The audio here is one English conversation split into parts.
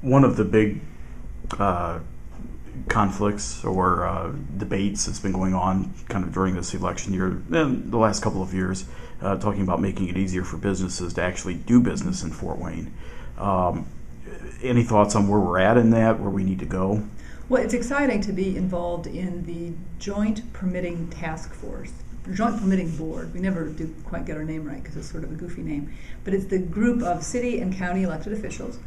One of the big conflicts or debates that's been going on kind of during this election year and the last couple of years, talking about making it easier for businesses to actually do business in Fort Wayne. Any thoughts on where we're at in that, where we need to go? Well, it's exciting to be involved in the Joint Permitting Task Force, Joint Permitting Board. We never do quite get our name right because it's sort of a goofy name, but it's the group of city and county elected officials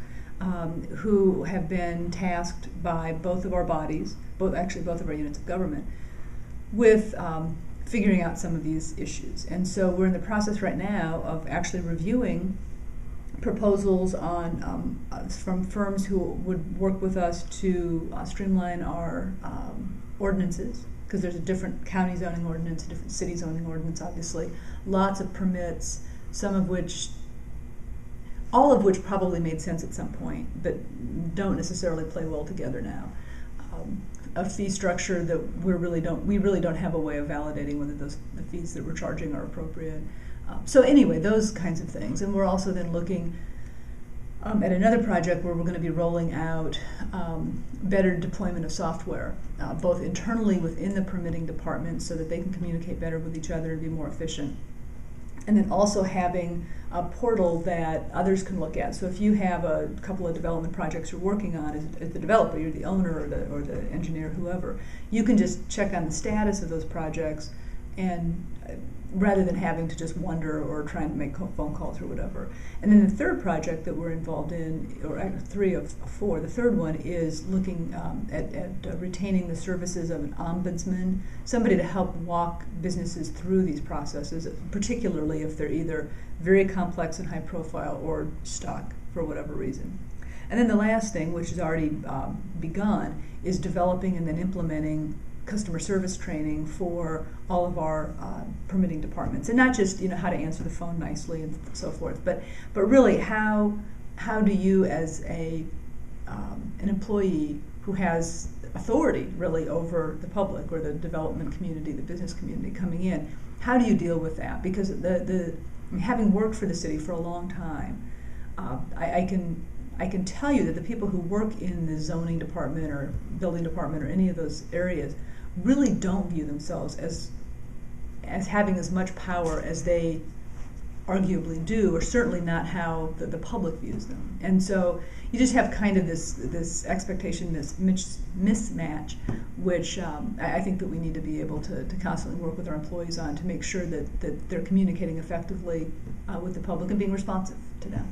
who have been tasked by both of our bodies, both of our units of government, with figuring out some of these issues. And so we're in the process right now of actually reviewing proposals on from firms who would work with us to streamline our ordinances, because there's a different county zoning ordinance, a different city zoning ordinance, obviously. Lots of permits, all of which probably made sense at some point, but don't necessarily play well together now. A fee structure that we really don't have a way of validating whether the fees that we're charging are appropriate. So anyway, those kinds of things. And we're also then looking at another project where we're going to be rolling out better deployment of software, both internally within the permitting department so that they can communicate better with each other and be more efficient. And then also having a portal that others can look at. So if you have a couple of development projects you're working on as the developer, you're the owner or the engineer, whoever, you can just check on the status of those projects, and rather than having to just wonder or trying to make phone calls or whatever. And then the third project that we're involved in, or three of four, the third one is looking at retaining the services of an ombudsman, somebody to help walk businesses through these processes, particularly if they're either very complex and high profile or stuck for whatever reason. And then the last thing, which has already begun, is developing and then implementing customer service training for all of our permitting departments, and not just how to answer the phone nicely and so forth, but really how do you, as an employee who has authority really over the public or the development community, the business community coming in, how do you deal with that? Because having worked for the city for a long time, I can tell you that the people who work in the zoning department or building department or any of those areas really don't view themselves as having as much power as they arguably do, or certainly not how the public views them. And so you just have kind of this expectation, this mismatch, which I think that we need to be able to constantly work with our employees on to make sure that they're communicating effectively with the public and being responsive to them.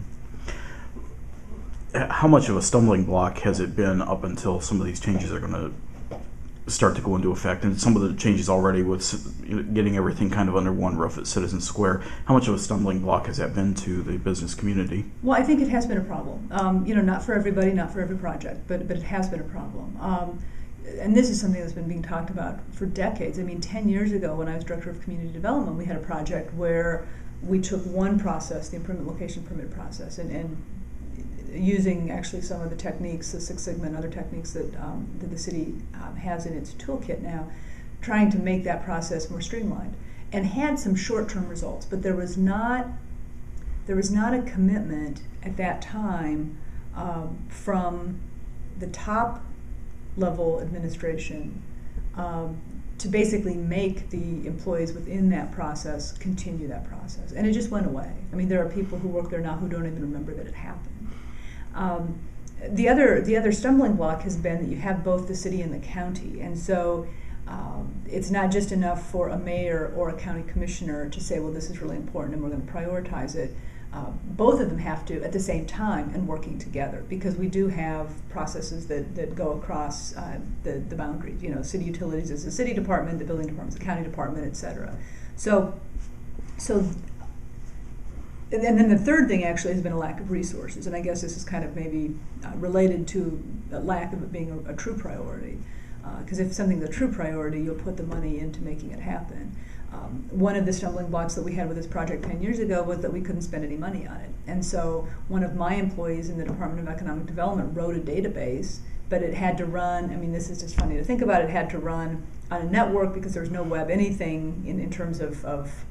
How much of a stumbling block has it been up until some of these changes are going to start to go into effect, and some of the changes already with getting everything kind of under one roof at Citizen Square? How much of a stumbling block has that been to the business community? Well, I think it has been a problem. Not for everybody, not for every project, but it has been a problem. And this is something that's been being talked about for decades. I mean, 10 years ago when I was Director of Community Development, we had a project where we took one process, the improvement location permit process, and using actually some of the techniques, the Six Sigma and other techniques that the city has in its toolkit now, trying to make that process more streamlined, and had some short-term results. But there was not a commitment at that time from the top level administration to basically make the employees within that process continue that process, and it just went away. I mean, there are people who work there now who don't even remember that it happened. The other stumbling block has been that you have both the city and the county, and so it's not just enough for a mayor or a county commissioner to say, well, this is really important and we're going to prioritize it. Both of them have to, at the same time, and working together, because we do have processes that go across the boundaries. City utilities is the city department, the building department is the county department, etc. So and then the third thing actually has been a lack of resources, and I guess this is kind of maybe related to a lack of it being a true priority. Because if something's a true priority, you'll put the money into making it happen. One of the stumbling blocks that we had with this project 10 years ago was that we couldn't spend any money on it. And so one of my employees in the Department of Economic Development wrote a database, but it had to run, I mean, this is just funny to think about, it had to run on a network because there was no web anything in terms of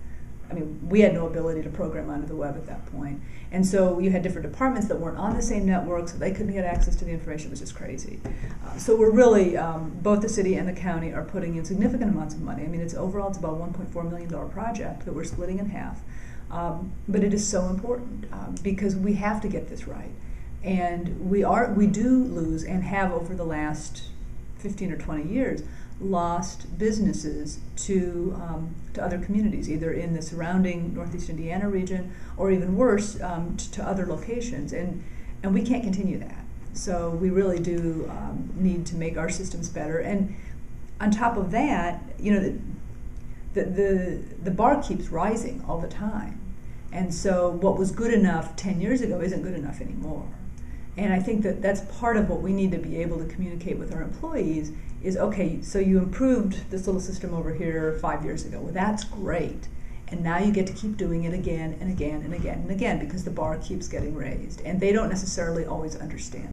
I mean, we had no ability to program onto the web at that point. And so you had different departments that weren't on the same network, so they couldn't get access to the information. It was just crazy. So we're really, both the city and the county are putting in significant amounts of money. I mean, overall it's about a $1.4 million project that we're splitting in half. But it is so important because we have to get this right. And we do lose, and have over the last 15 or 20 years, lost businesses to other communities, either in the surrounding Northeast Indiana region or even worse, to other locations. And we can't continue that. So we really do need to make our systems better. And on top of that, you know, the bar keeps rising all the time. And so what was good enough 10 years ago isn't good enough anymore. And I think that that's part of what we need to be able to communicate with our employees is, okay, so you improved this little system over here 5 years ago. Well, that's great. And now you get to keep doing it again and again and again and again because the bar keeps getting raised. And they don't necessarily always understand.